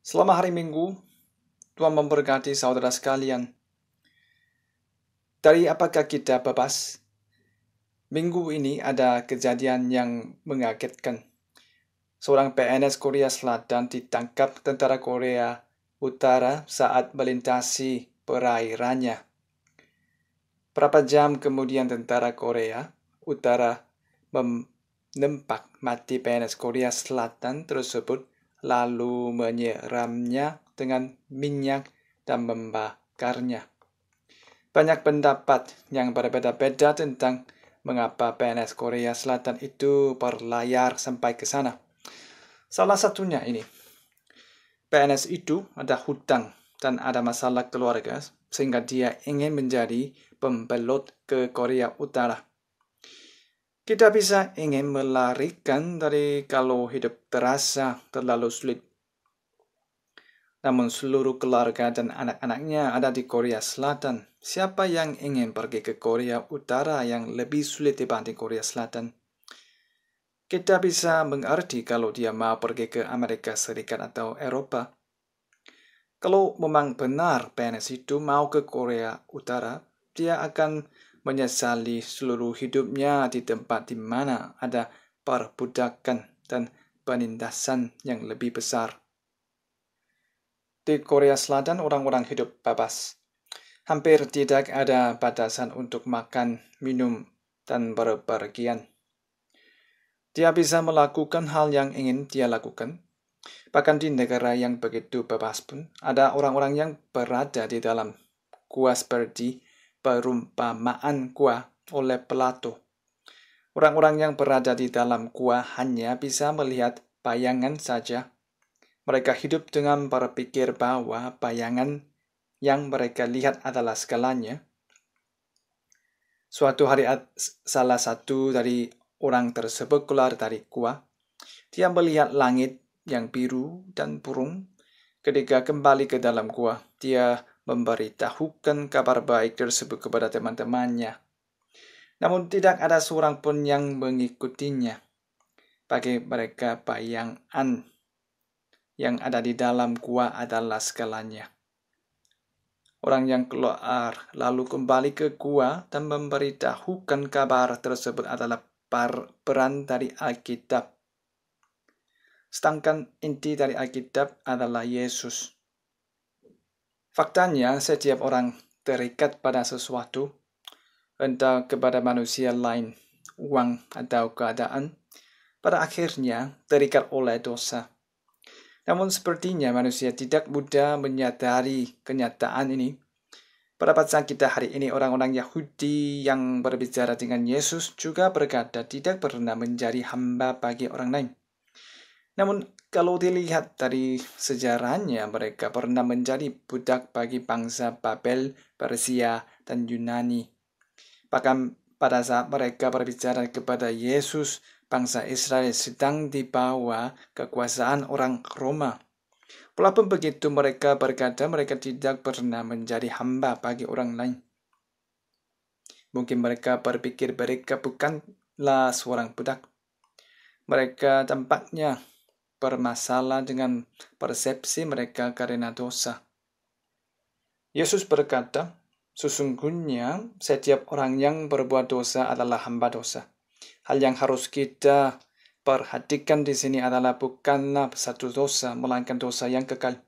Selama hari Minggu, Tuhan memberkati saudara sekalian. Dari apakah kita bebas? Minggu ini ada kejadian yang mengagetkan. Seorang PNS Korea Selatan ditangkap tentara Korea Utara saat melintasi perairannya. Berapa jam kemudian tentara Korea Utara menempak mati PNS Korea Selatan tersebut lalu menyiramnya dengan minyak dan membakarnya. Banyak pendapat yang berbeda-beda tentang mengapa PNS Korea Selatan itu berlayar sampai ke sana. Salah satunya ini, PNS itu ada hutang dan ada masalah keluarga sehingga dia ingin menjadi pembelot ke Korea Utara. Kita bisa ingin melarikan dari kalau hidup terasa terlalu sulit. Namun seluruh keluarga dan anak-anaknya ada di Korea Selatan. Siapa yang ingin pergi ke Korea Utara yang lebih sulit dibanding Korea Selatan? Kita bisa mengerti kalau dia mau pergi ke Amerika Serikat atau Eropa. Kalau memang benar PNS itu mau ke Korea Utara, dia akan menyesali seluruh hidupnya di tempat di mana ada perbudakan dan penindasan yang lebih besar. Di Korea Selatan, orang-orang hidup bebas. Hampir tidak ada batasan untuk makan, minum, dan berpergian. Dia bisa melakukan hal yang ingin dia lakukan. Bahkan di negara yang begitu bebas pun, ada orang-orang yang berada di dalam gua seperti perumpamaan gua oleh Plato. Orang-orang yang berada di dalam gua hanya bisa melihat bayangan saja. Mereka hidup dengan berpikir bahwa bayangan yang mereka lihat adalah segalanya. Suatu hari salah satu dari orang tersebut keluar dari gua. Dia melihat langit yang biru dan burung. Ketika kembali ke dalam gua, dia memberitahukan kabar baik tersebut kepada teman-temannya. Namun tidak ada seorang pun yang mengikutinya. Bagi mereka bayangan yang ada di dalam gua adalah segalanya. Orang yang keluar lalu kembali ke gua dan memberitahukan kabar tersebut adalah peran dari Alkitab. Sedangkan inti dari Alkitab adalah Yesus. Faktanya, setiap orang terikat pada sesuatu, entah kepada manusia lain, uang atau keadaan, pada akhirnya terikat oleh dosa. Namun sepertinya manusia tidak mudah menyadari kenyataan ini. Pada bacaan kita hari ini, orang-orang Yahudi yang berbicara dengan Yesus juga berkata tidak pernah menjadi hamba bagi orang lain. Namun kalau dilihat dari sejarahnya, mereka pernah menjadi budak bagi bangsa Babel, Persia, dan Yunani. Bahkan pada saat mereka berbicara kepada Yesus, bangsa Israel sedang dibawa kekuasaan orang Roma. Walaupun begitu mereka berkata mereka tidak pernah menjadi hamba bagi orang lain. Mungkin mereka berpikir mereka bukanlah seorang budak. Mereka tampaknya bermasalah dengan persepsi mereka karena dosa. Yesus berkata, sesungguhnya setiap orang yang berbuat dosa adalah hamba dosa. Hal yang harus kita perhatikan di sini adalah bukanlah satu dosa, melainkan dosa yang kekal.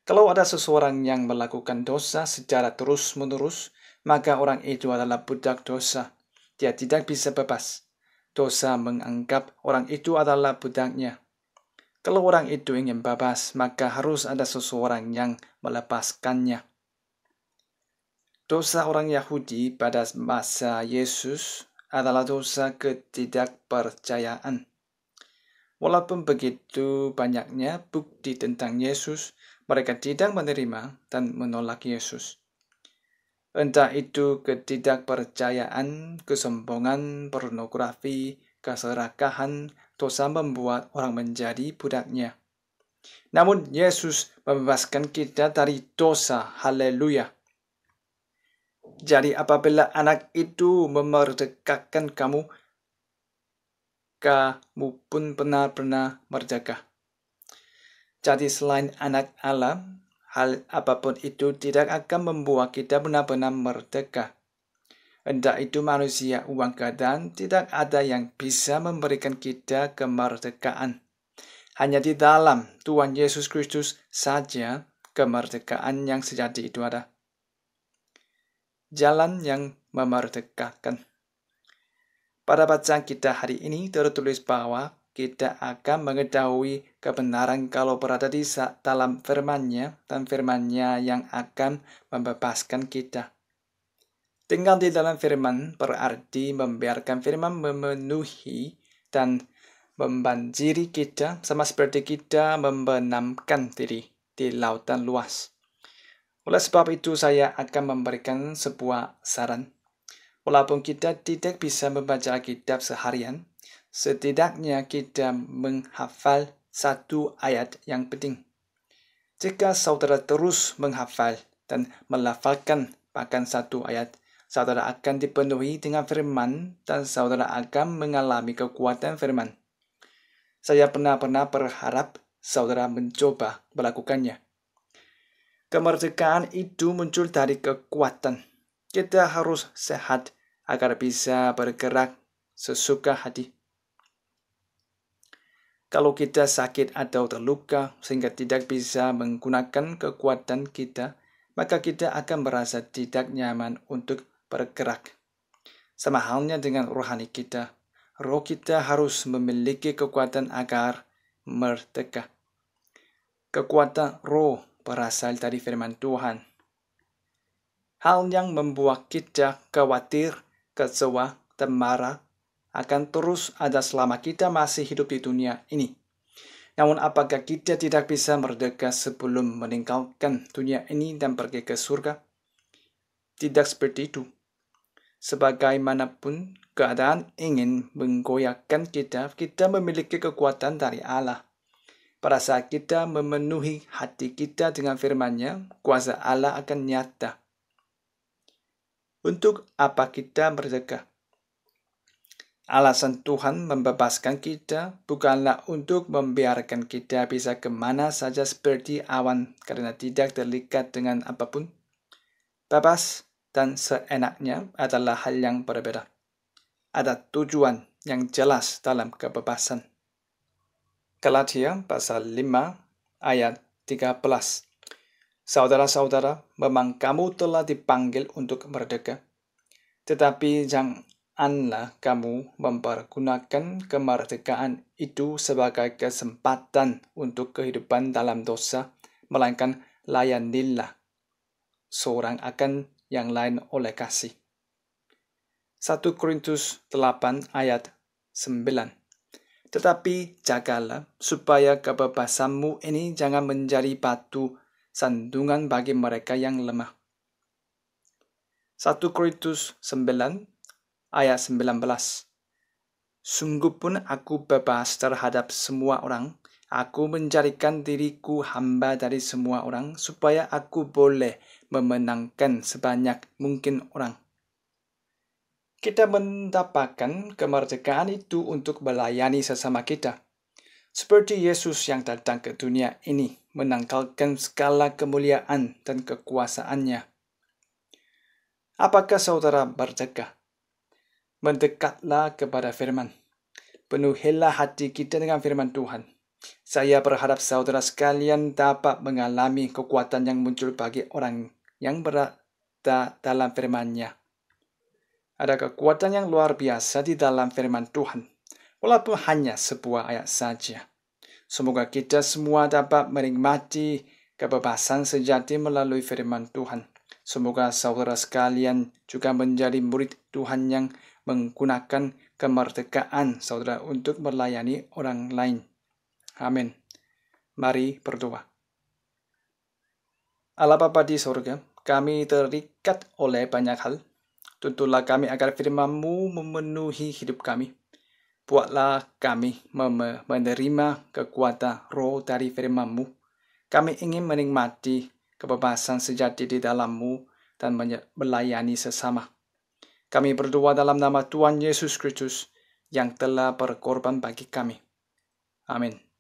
Kalau ada seseorang yang melakukan dosa secara terus-menerus, maka orang itu adalah budak dosa. Dia tidak bisa bebas. Dosa menganggap orang itu adalah budaknya. Kalau orang itu ingin bebas, maka harus ada seseorang yang melepaskannya. Dosa orang Yahudi pada masa Yesus adalah dosa ketidakpercayaan. Walaupun begitu banyaknya bukti tentang Yesus, mereka tidak menerima dan menolak Yesus. Entah itu ketidakpercayaan, kesombongan, pornografi, keserakahan, dosa membuat orang menjadi budaknya. Namun Yesus membebaskan kita dari dosa. Haleluya. Jadi apabila anak itu memerdekakan kamu, kamu pun benar-benar merdeka. Jadi selain anak Allah, hal apapun itu tidak akan membuat kita benar-benar merdeka. Entah itu manusia, uang, keadaan, tidak ada yang bisa memberikan kita kemerdekaan. Hanya di dalam Tuhan Yesus Kristus saja kemerdekaan yang sejati itu ada. Jalan yang memerdekakan. Pada bacaan kita hari ini tertulis bahwa kita akan mengetahui kebenaran kalau berada di dalam firman-Nya dan firman-Nya yang akan membebaskan kita. Tinggal di dalam firman berarti membiarkan firman memenuhi dan membanjiri kita sama seperti kita membenamkan diri di lautan luas. Oleh sebab itu saya akan memberikan sebuah saran. Walaupun kita tidak bisa membaca Alkitab seharian, setidaknya kita menghafal satu ayat yang penting. Jika saudara terus menghafal dan melafalkan bahkan satu ayat, saudara akan dipenuhi dengan firman dan saudara akan mengalami kekuatan firman. Saya benar-benar berharap saudara mencoba melakukannya. Kemerdekaan itu muncul dari kekuatan. Kita harus sehat agar bisa bergerak sesuka hati. Kalau kita sakit atau terluka sehingga tidak bisa menggunakan kekuatan kita, maka kita akan merasa tidak nyaman untuk bergerak. Sama halnya dengan rohani kita. Roh kita harus memiliki kekuatan agar merdeka. Kekuatan roh berasal dari firman Tuhan. Hal yang membuat kita khawatir, kecewa, dan marah akan terus ada selama kita masih hidup di dunia ini. Namun apakah kita tidak bisa merdeka sebelum meninggalkan dunia ini dan pergi ke surga? Tidak seperti itu. Sebagaimanapun keadaan ingin menggoyahkan kita, kita memiliki kekuatan dari Allah. Pada saat kita memenuhi hati kita dengan firman-Nya, kuasa Allah akan nyata. Untuk apa kita merdeka? Alasan Tuhan membebaskan kita bukanlah untuk membiarkan kita bisa kemana saja seperti awan karena tidak terikat dengan apapun. Bebas dan seenaknya adalah hal yang berbeda. Ada tujuan yang jelas dalam kebebasan. Galatia pasal 5 ayat 13. Saudara-saudara, memang kamu telah dipanggil untuk merdeka. Tetapi janganlah kamu mempergunakan kemerdekaan itu sebagai kesempatan untuk kehidupan dalam dosa, melainkan layanilah seorang akan yang lain oleh kasih. 1 Korintus 8 ayat 9. Tetapi jagalah supaya kebebasanmu ini jangan menjadi batu sandungan bagi mereka yang lemah. 1 Korintus 9 ayat 19. Sungguh pun aku bebas terhadap semua orang. Aku menjadikan diriku hamba dari semua orang supaya aku boleh memenangkan sebanyak mungkin orang. Kita mendapatkan kemerdekaan itu untuk melayani sesama kita. Seperti Yesus yang datang ke dunia ini menanggalkan segala kemuliaan dan kekuasaannya. Apakah saudara merdeka? Mendekatlah kepada firman. Penuhilah hati kita dengan firman Tuhan. Saya berharap saudara sekalian dapat mengalami kekuatan yang muncul bagi orang yang berada dalam firman-Nya. Ada kekuatan yang luar biasa di dalam firman Tuhan, walaupun hanya sebuah ayat saja. Semoga kita semua dapat menikmati kebebasan sejati melalui firman Tuhan. Semoga saudara sekalian juga menjadi murid Tuhan yang menggunakan kemerdekaan saudara untuk melayani orang lain. Amin. Mari berdoa. Allah Bapa di surga, kami terikat oleh banyak hal. Tuntunlah kami agar firman-Mu memenuhi hidup kami. Buatlah kami menerima kekuatan roh dari firman-Mu. Kami ingin menikmati kebebasan sejati di dalam-Mu dan melayani sesama. Kami berdoa dalam nama Tuhan Yesus Kristus yang telah berkorban bagi kami. Amin.